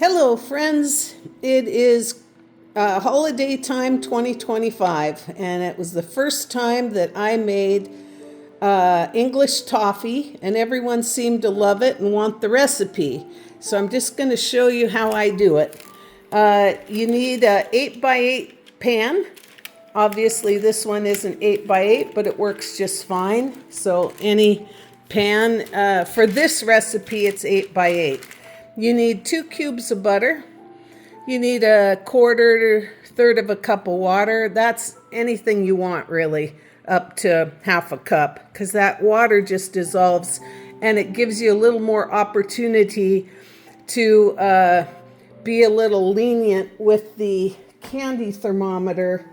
Hello, friends. It is holiday time 2025, and it was the first time that I made English toffee, and everyone seemed to love it and want the recipe. So I'm just going to show you how I do it. You need an 8x8 pan. Obviously, this one isn't 8x8, but it works just fine. So any pan, for this recipe, it's 8x8. You need 2 cubes of butter. You need a third of a cup of water. That's anything you want, really, up to half a cup, because that water just dissolves and it gives you a little more opportunity to be a little lenient with the candy thermometer.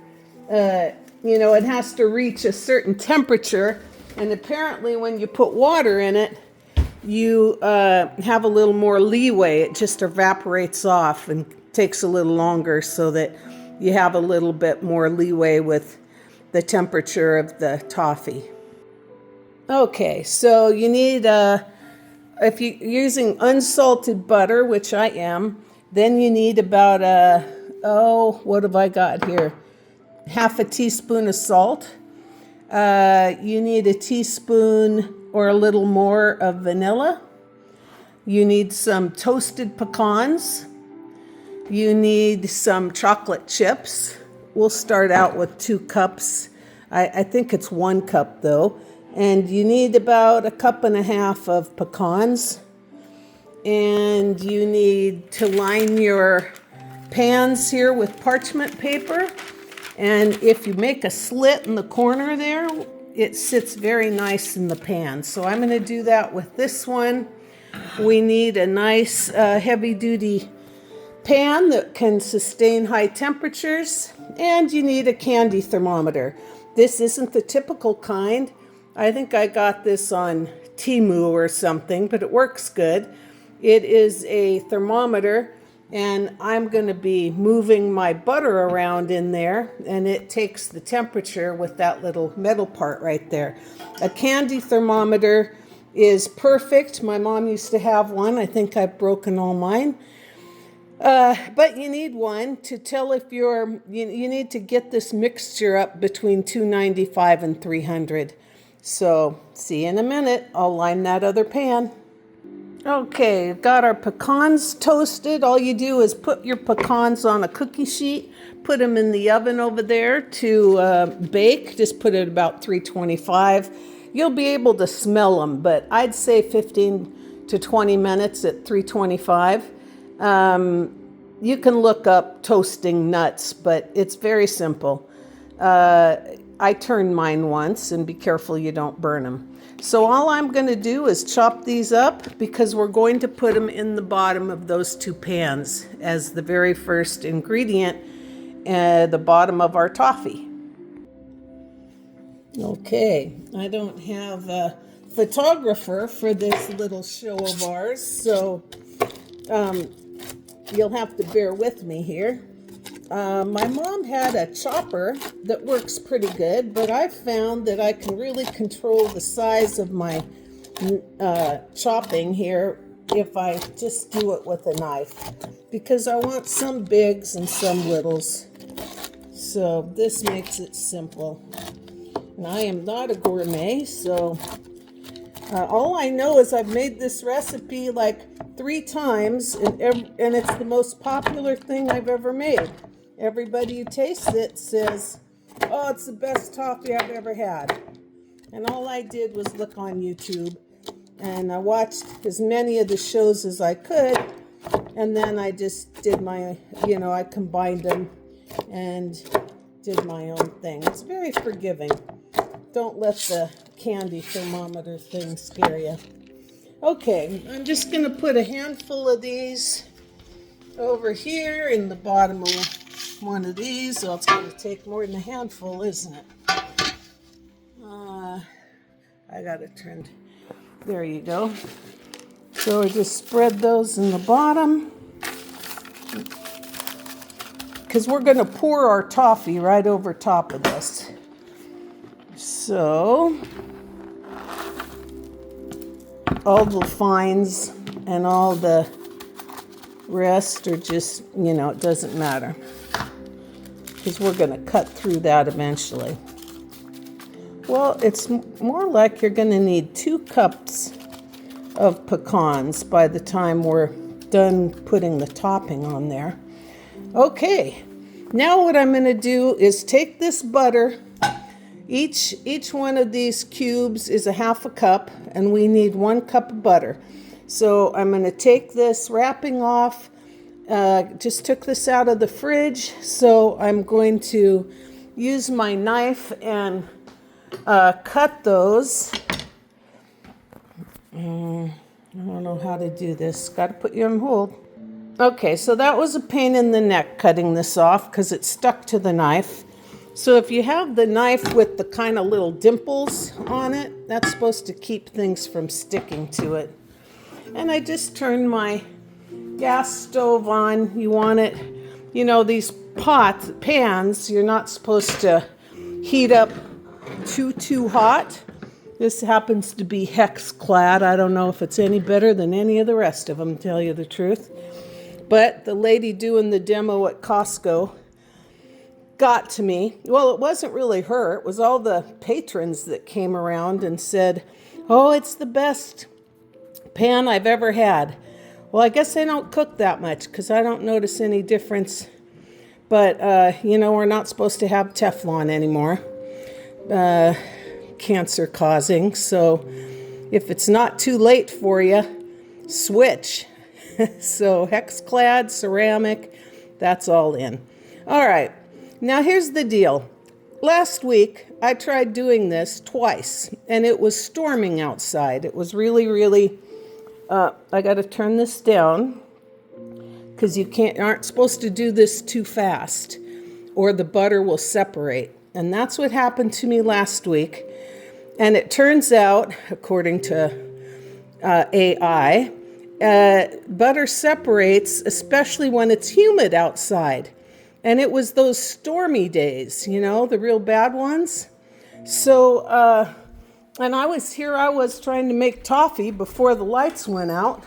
It has to reach a certain temperature, and apparently when you put water in it, you have a little more leeway. It just evaporates off and takes a little longer, so that you have a little bit more leeway with the temperature of the toffee. Okay, so you need, if you're using unsalted butter, which I am, then you need about what have I got here? Half a teaspoon of salt. You need a teaspoon or a little more of vanilla. You need some toasted pecans. You need some chocolate chips. We'll start out with 2 cups. I think it's 1 cup though. And you need about 1.5 cups of pecans. And you need to line your pans here with parchment paper. And if you make a slit in the corner there, it sits very nice in the pan. So I'm going to do that with this one. We need a nice heavy-duty pan that can sustain high temperatures. And you need a candy thermometer. This isn't the typical kind. I think I got this on Temu or something, but it works good. It is a thermometer, and I'm going to be moving my butter around in there, and it takes the temperature with that little metal part right there. A candy thermometer is perfect. My mom used to have one. I think I've broken all mine. But you need one to tell if you need to get this mixture up between 295 and 300. So see you in a minute. I'll line that other pan. Okay, we've got our pecans toasted. All you do is put your pecans on a cookie sheet, put them in the oven over there to bake. Just put it about 325. You'll be able to smell them, but I'd say 15 to 20 minutes at 325. You can look up toasting nuts, but it's very simple. I turned mine once, and be careful you don't burn them. So all I'm going to do is chop these up, because we're going to put them in the bottom of those 2 pans as the very first ingredient, the bottom of our toffee. Okay, I don't have a photographer for this little show of ours, so you'll have to bear with me here. My mom had a chopper that works pretty good, but I've found that I can really control the size of my chopping here if I just do it with a knife, because I want some bigs and some littles. So this makes it simple. And I am not a gourmet, so all I know is I've made this recipe like 3 times, and it's the most popular thing I've ever made. Everybody who tastes it says, "Oh, it's the best toffee I've ever had." And all I did was look on YouTube, and I watched as many of the shows as I could, and then I just did I combined them and did my own thing. It's very forgiving. Don't let the candy thermometer thing scare you. Okay, I'm just going to put a handful of these over here in the bottom of one of these. So it's going to take more than a handful, isn't it? I got it turned. There you go. So we just spread those in the bottom, because we're going to pour our toffee right over top of this. So all the fines and all the rest or just, it doesn't matter. Because we're going to cut through that eventually. Well, it's more like you're going to need 2 cups of pecans by the time we're done putting the topping on there. Okay, now what I'm going to do is take this butter. Each one of these cubes is a 1/2 cup, and we need 1 cup of butter. So I'm going to take this wrapping off. Just took this out of the fridge, so I'm going to use my knife and cut those. I don't know how to do this. Got to put you on hold. Okay, so that was a pain in the neck cutting this off because it stuck to the knife. So if you have the knife with the kind of little dimples on it, that's supposed to keep things from sticking to it. And I just turned my gas stove on. You want it, these pans, you're not supposed to heat up too hot. This happens to be hex clad. I don't know if it's any better than any of the rest of them, to tell you the truth. But the lady doing the demo at Costco got to me. Well, it wasn't really her. It was all the patrons that came around and said, "Oh, it's the best pan I've ever had." Well, I guess I don't cook that much because I don't notice any difference. But, we're not supposed to have Teflon anymore. Cancer causing. So if it's not too late for you, switch. So hex-clad, ceramic, that's all in. All right. Now here's the deal. Last week, I tried doing this twice, and it was storming outside. It was really, really... I got to turn this down because aren't supposed to do this too fast or the butter will separate. And that's what happened to me last week. And it turns out, according to AI, butter separates, especially when it's humid outside. And it was those stormy days, the real bad ones. So, and I was trying to make toffee before the lights went out.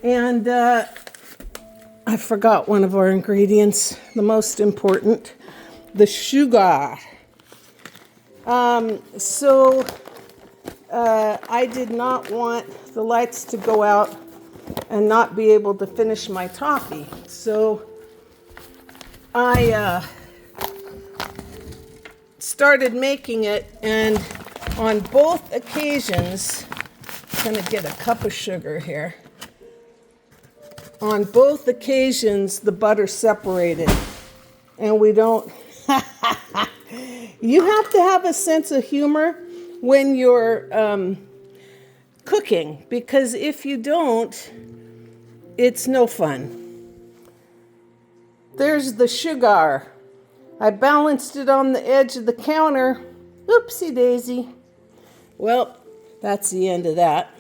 And I forgot one of our ingredients, the most important, the sugar. So I did not want the lights to go out and not be able to finish my toffee. So I started making it, and on both occasions, I'm going to get a cup of sugar here. On both occasions, the butter separated, and we don't... You have to have a sense of humor when you're cooking, because if you don't, it's no fun. There's the sugar. I balanced it on the edge of the counter. Oopsie daisy. Well, that's the end of that.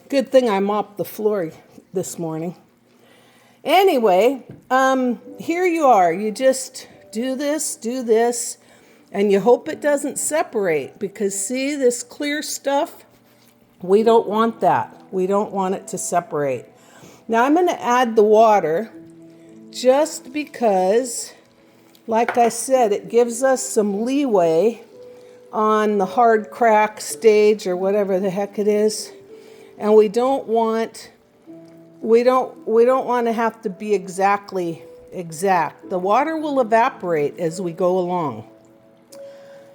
Good thing I mopped the floor this morning. Anyway, here you are. You just do this, and you hope it doesn't separate, because see this clear stuff? We don't want that. We don't want it to separate. Now I'm going to add the water just because, like I said, it gives us some leeway on the hard crack stage or whatever the heck it is. And we don't want to have to be exactly exact. The water will evaporate as we go along.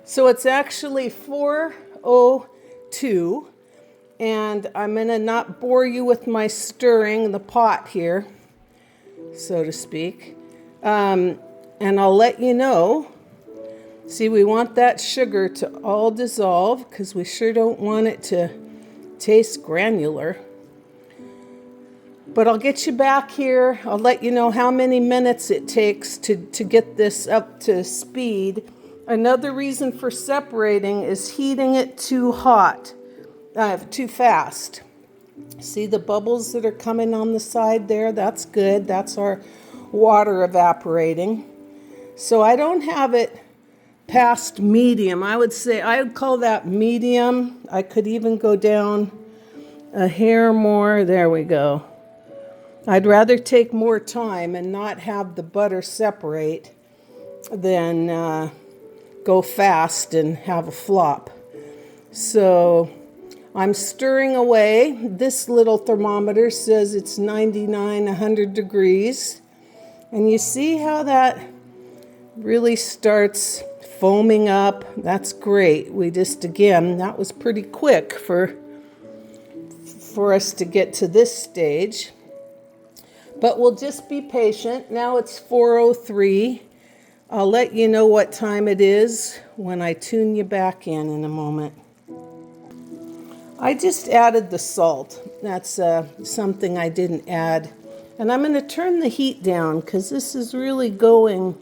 So it's actually 4:02, and I'm going to not bore you with my stirring the pot here, so to speak. And I'll let you know. See, we want that sugar to all dissolve because we sure don't want it to taste granular. But I'll get you back here. I'll let you know how many minutes it takes to get this up to speed. Another reason for separating is heating it too hot, too fast. See the bubbles that are coming on the side there? That's good. That's our water evaporating. So I don't have it past medium. I would call that medium. I could even go down a hair more. There we go. I'd rather take more time and not have the butter separate than go fast and have a flop. So I'm stirring away. This little thermometer says it's 99, 100 degrees. And you see how that really starts foaming up? That's great. We just, again, that was pretty quick for us to get to this stage. But we'll just be patient. Now it's 4:03. I'll let you know what time it is when I tune you back in a moment. I just added the salt. That's something I didn't add. And I'm going to turn the heat down because this is really going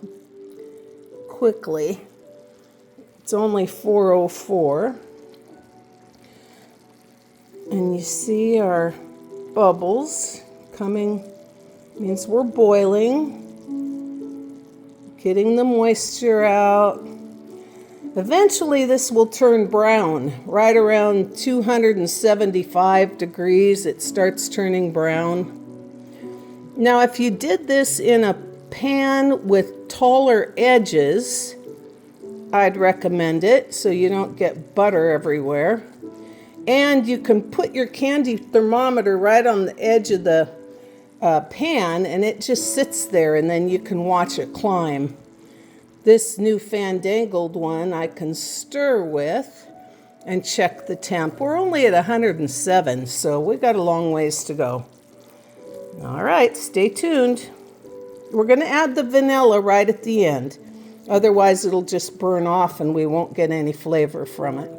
quickly. It's only 4:04. And you see our bubbles coming, means we're boiling, getting the moisture out. Eventually this will turn brown. Right around 275 degrees it starts turning brown. Now if you did this in a pan with taller edges, I'd recommend it so you don't get butter everywhere. And you can put your candy thermometer right on the edge of the pan and it just sits there and then you can watch it climb. This new fandangled one I can stir with and check the temp. We're only at 107, so we got a long ways to go. All right, stay tuned. We're going to add the vanilla right at the end. Otherwise, it'll just burn off and we won't get any flavor from it.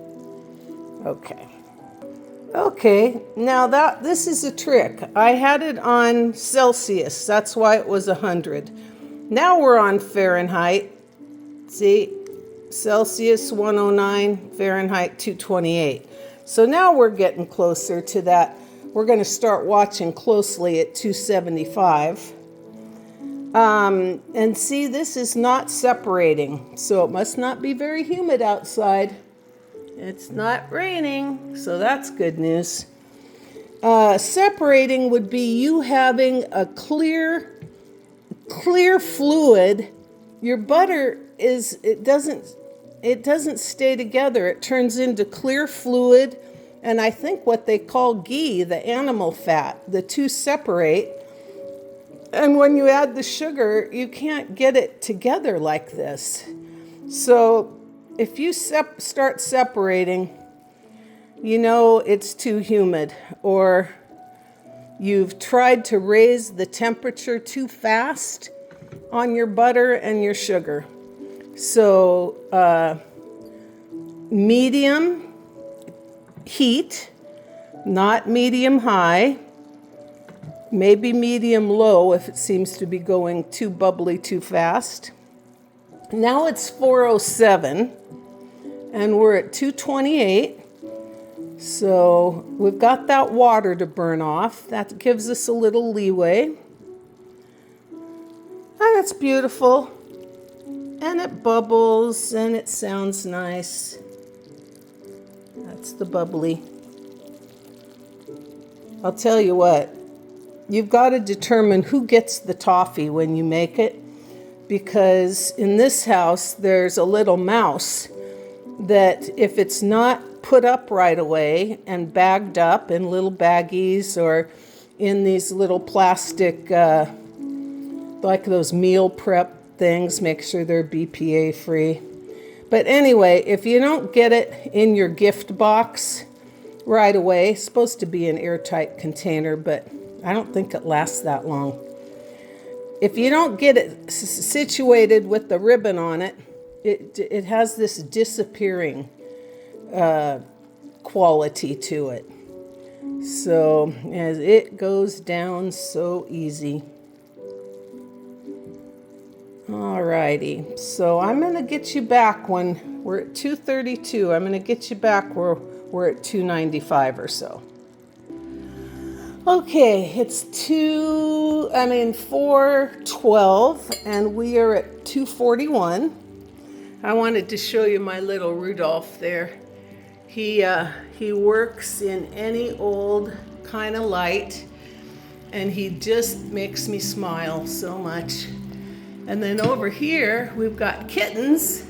Okay, now this is a trick. I had it on Celsius. That's why it was 100. Now we're on Fahrenheit. See, Celsius 109, Fahrenheit 228. So now we're getting closer to that. We're going to start watching closely at 275. And see, this is not separating, so it must not be very humid outside. It's not raining, so that's good news. Separating would be you having a clear fluid. Your butter it doesn't stay together. It turns into clear fluid, and I think what they call ghee, the animal fat. The two separate, and when you add the sugar, you can't get it together like this. So if you start separating, you know it's too humid, or you've tried to raise the temperature too fast on your butter and your sugar. So medium heat, not medium high, maybe medium low if it seems to be going too bubbly too fast. Now it's 4:07 and we're at 228. So we've got that water to burn off. That gives us a little leeway. And it's beautiful. And it bubbles and it sounds nice. That's the bubbly. I'll tell you what, you've got to determine who gets the toffee when you make it, because in this house there's a little mouse that if it's not put up right away and bagged up in little baggies or in these little plastic, like those meal prep things, make sure they're BPA free. But anyway, if you don't get it in your gift box right away, it's supposed to be an airtight container, but I don't think it lasts that long. If you don't get it situated with the ribbon on it, it has this disappearing quality to it. So as it goes down so easy. Alrighty, so I'm going to get you back when we're at 232. I'm going to get you back where we're at 295 or so. Okay, it's 4:12 and we are at 241. I wanted to show you my little Rudolph there. He works in any old kind of light. and he just makes me smile so much. And then over here, we've got kittens,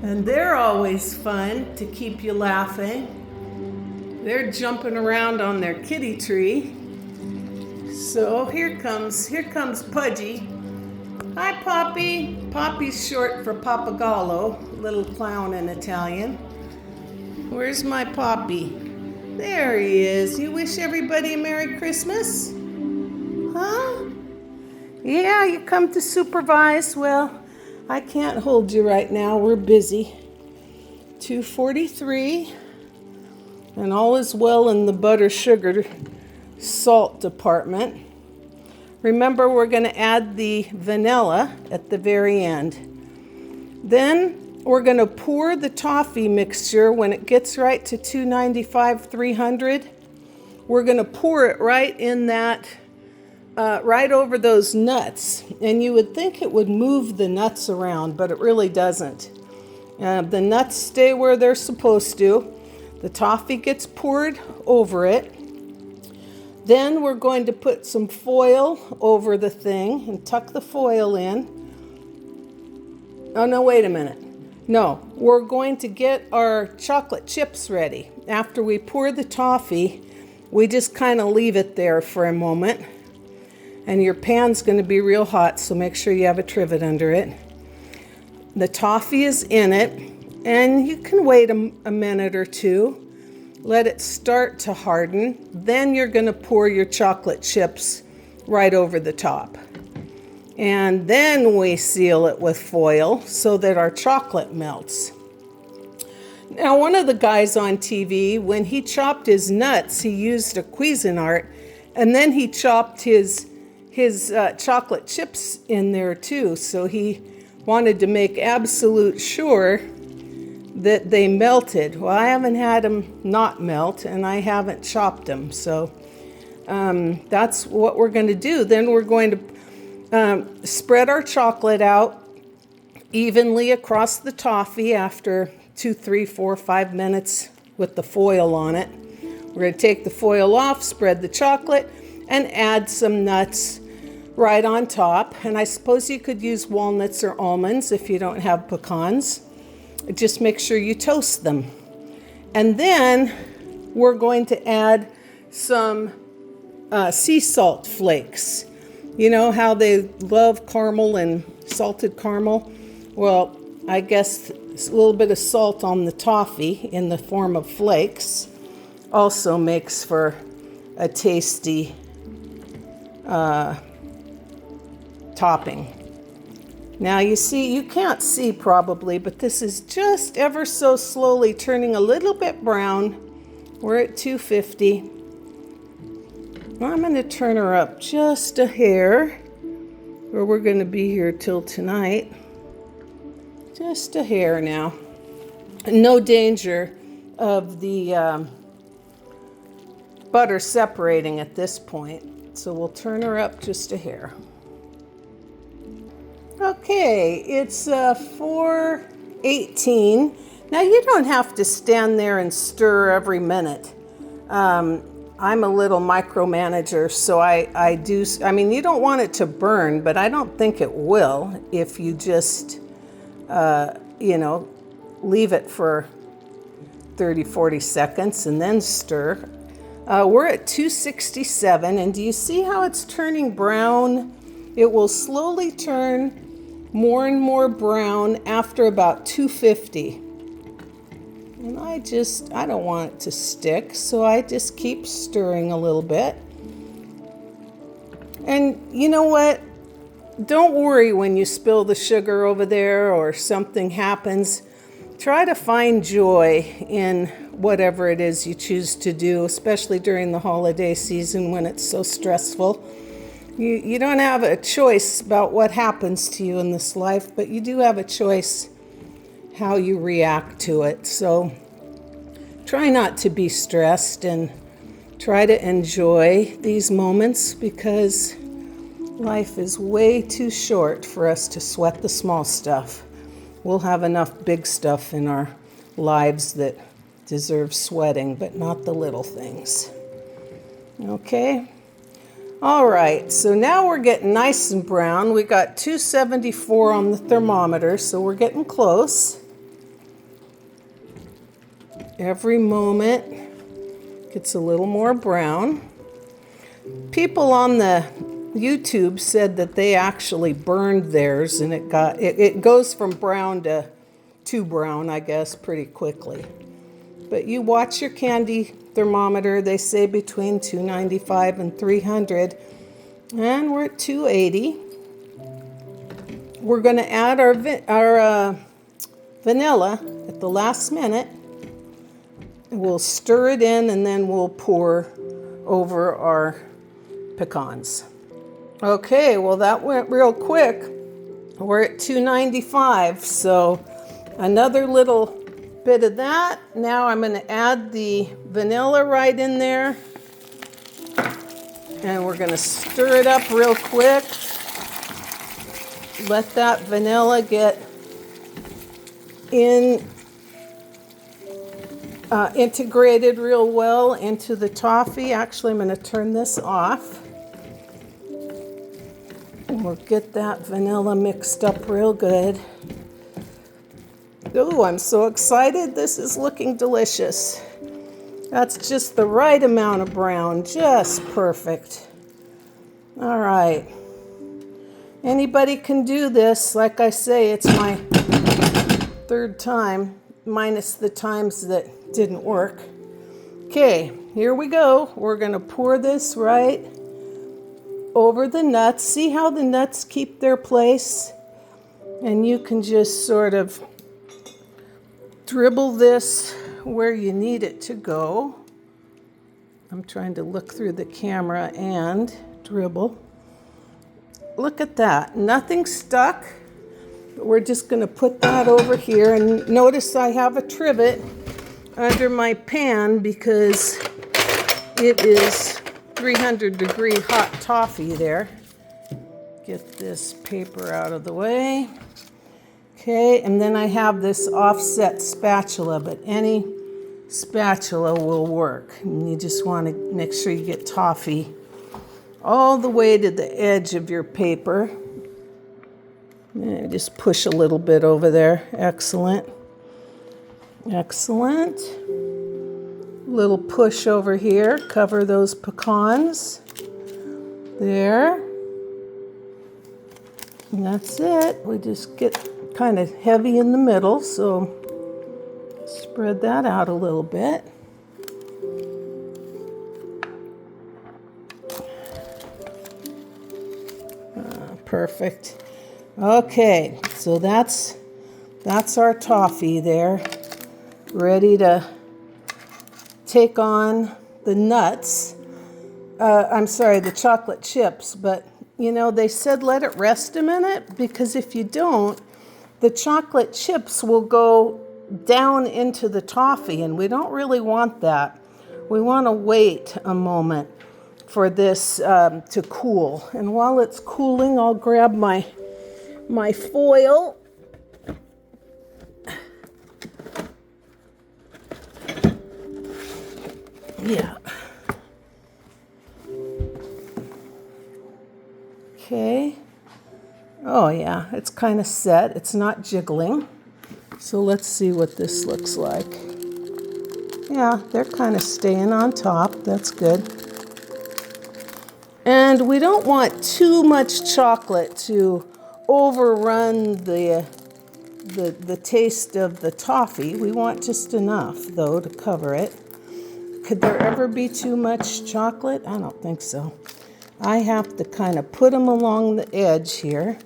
and they're always fun to keep you laughing. They're jumping around on their kitty tree. So here comes Pudgy. Hi, Poppy. Poppy's short for Papagallo, little clown in Italian. Where's my Poppy? There he is. You wish everybody a Merry Christmas? Huh? Yeah, you come to supervise. Well, I can't hold you right now. We're busy. 2:43. And all is well in the butter, sugar, salt department. Remember, we're going to add the vanilla at the very end. Then we're going to pour the toffee mixture when it gets right to 295, 300. We're going to pour it right in that, right over those nuts. And you would think it would move the nuts around, but it really doesn't. The nuts stay where they're supposed to. The toffee gets poured over it. Then we're going to put some foil over the thing and tuck the foil in. Oh, no, wait a minute. No, we're going to get our chocolate chips ready. After we pour the toffee, we just kind of leave it there for a moment. And your pan's going to be real hot, so make sure you have a trivet under it. The toffee is in it, and you can wait a minute or two. Let it start to harden. Then you're going to pour your chocolate chips right over the top. And then we seal it with foil so that our chocolate melts. Now, one of the guys on TV, when he chopped his nuts, he used a Cuisinart, and then he chopped his chocolate chips in there too. So he wanted to make absolute sure that they melted. Well, I haven't had them not melt, and I haven't chopped them. So that's what we're going to do. Then we're going to spread our chocolate out evenly across the toffee after 2, 3, 4, 5 minutes with the foil on it. We're going to take the foil off, spread the chocolate, and add some nuts right on top. And I suppose you could use walnuts or almonds if you don't have pecans. Just make sure you toast them. And then we're going to add some sea salt flakes. You know how they love caramel and salted caramel? Well, I guess a little bit of salt on the toffee in the form of flakes also makes for a tasty topping. Now you see, you can't see probably, but this is just ever so slowly turning a little bit brown. We're at 250. I'm going to turn her up just a hair, or we're going to be here till tonight. Just a hair now. No danger of the butter separating at this point, so we'll turn her up just a hair. Okay, it's 4:18. Now you don't have to stand there and stir every minute. I'm a little micromanager, so I do. I mean, you don't want it to burn, but I don't think it will if you just, leave it for 30, 40 seconds and then stir. We're at 267, and do you see how it's turning brown? It will slowly turn more and more brown after about 250. And I don't want it to stick, so I just keep stirring a little bit. And you know what? Don't worry when you spill the sugar over there or something happens. Try to find joy in whatever it is you choose to do, especially during the holiday season when it's so stressful. You don't have a choice about what happens to you in this life, but you do have a choice how you react to it. So try not to be stressed and try to enjoy these moments, because life is way too short for us to sweat the small stuff. We'll have enough big stuff in our lives that deserve sweating, but not the little things. Okay? All right, so now we're getting nice and brown. We got 274 on the thermometer, so we're getting close. Every moment gets a little more brown. People on the YouTube said that they actually burned theirs, and it goes from brown to too brown, I guess, pretty quickly. But you watch your candy thermometer. They say between 295 and 300, and we're at 280. We're going to add our vanilla at the last minute. We'll stir it in, and then we'll pour over our pecans. Okay, well that went real quick. We're at 295, so another little bit of that. Now I'm going to add the vanilla right in there, and we're going to stir it up real quick. Let that vanilla get integrated real well into the toffee. Actually, I'm going to turn this off. And we'll get that vanilla mixed up real good. Oh, I'm so excited. This is looking delicious. That's just the right amount of brown, just perfect. All right. Anybody can do this. Like I say, it's my third time, minus the times that didn't work. Okay, here we go. We're going to pour this right over the nuts. See how the nuts keep their place? And you can just sort of dribble this where you need it to go. I'm trying to look through the camera and dribble. Look at that. Nothing stuck. We're just going to put that over here. And notice I have a trivet under my pan because it is 300-degree hot toffee there. Get this paper out of the way. Okay, and then I have this offset spatula, but any spatula will work. And you just want to make sure you get toffee all the way to the edge of your paper. And just push a little bit over there. Excellent. Excellent. Little push over here. Cover those pecans. There. And that's it. We just get kind of heavy in the middle, so spread that out a little bit. Perfect. Okay, so that's our toffee there, ready to take on the nuts. I'm sorry, the chocolate chips, but you know, they said let it rest a minute, because if you don't, the chocolate chips will go down into the toffee, and we don't really want that. We want to wait a moment for this to cool. And while it's cooling, I'll grab my foil. Yeah. Okay. Oh yeah, it's kind of set. It's not jiggling. So let's see what this looks like. Yeah, they're kind of staying on top. That's good. And we don't want too much chocolate to overrun the taste of the toffee. We want just enough, though, to cover it. Could there ever be too much chocolate? I don't think so. I have to kind of put them along the edge here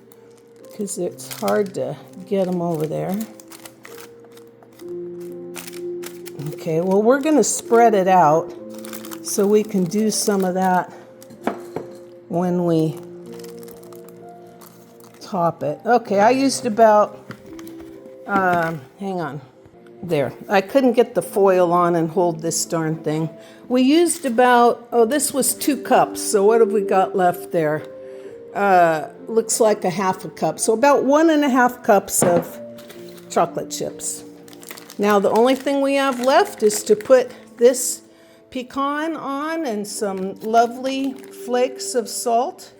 because it's hard to get them over there. Okay, well, we're going to spread it out so we can do some of that when we top it. Okay, I used about, hang on, there. I couldn't get the foil on and hold this darn thing. We used about, oh, this was 2 cups, so what have we got left there? Looks like a half a cup, so about 1.5 cups of chocolate chips. Now the only thing we have left is to put this pecan on and some lovely flakes of salt.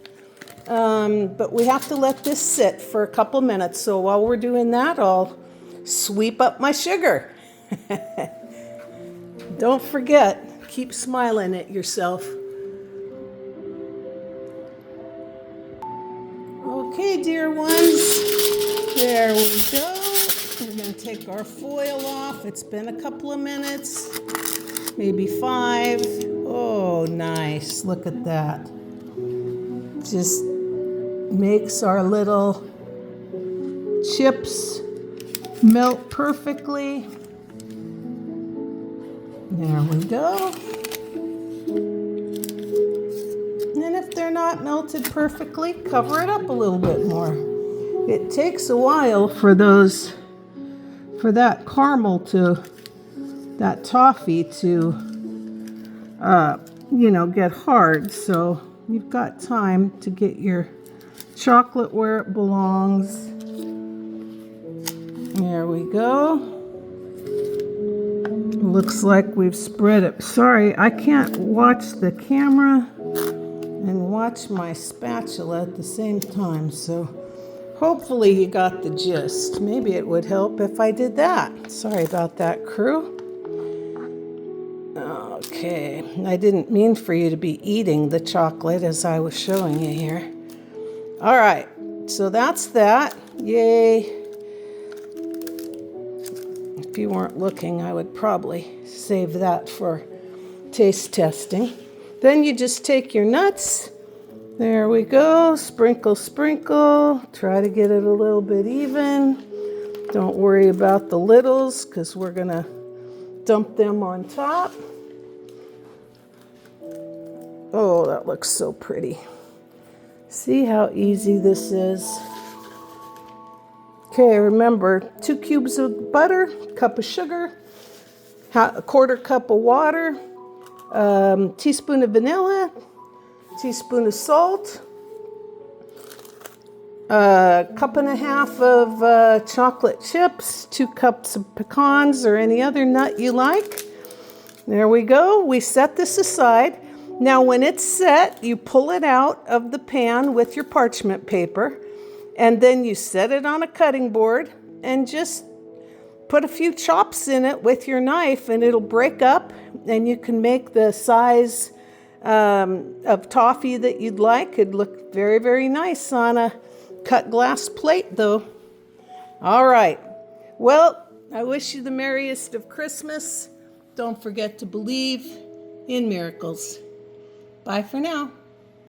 But we have to let this sit for a couple minutes. So while we're doing that, I'll sweep up my sugar. Don't forget, keep smiling at yourself. Okay, dear ones, there we go. We're going to take our foil off. It's been a couple of minutes, maybe 5. Oh, nice. Look at that. Just makes our little chips melt perfectly. There we go. And if they're not melted perfectly, cover it up a little bit more. It takes a while for that caramel that toffee to, get hard. So you've got time to get your chocolate where it belongs. There we go. Looks like we've spread it. Sorry, I can't watch the camera and watch my spatula at the same time, so hopefully you got the gist. Maybe it would help if I did that. Sorry about that, crew. Okay, I didn't mean for you to be eating the chocolate as I was showing you here. All right, so that's that. Yay. If you weren't looking, I would probably save that for taste testing. Then you just take your nuts. There we go. Sprinkle, sprinkle. Try to get it a little bit even. Don't worry about the littles because we're going to dump them on top. Oh, that looks so pretty. See how easy this is? Okay, remember 2 cubes of butter, cup of sugar, a quarter cup of water, teaspoon of vanilla, teaspoon of salt, a cup and a half of chocolate chips, 2 cups of pecans or any other nut you like. There we go. We set this aside. Now when it's set, you pull it out of the pan with your parchment paper, and then you set it on a cutting board and just put a few chops in it with your knife, and it'll break up, and you can make the size of toffee that you'd like. It'd look very, very nice on a cut glass plate, though. All right. Well, I wish you the merriest of Christmas. Don't forget to believe in miracles. Bye for now.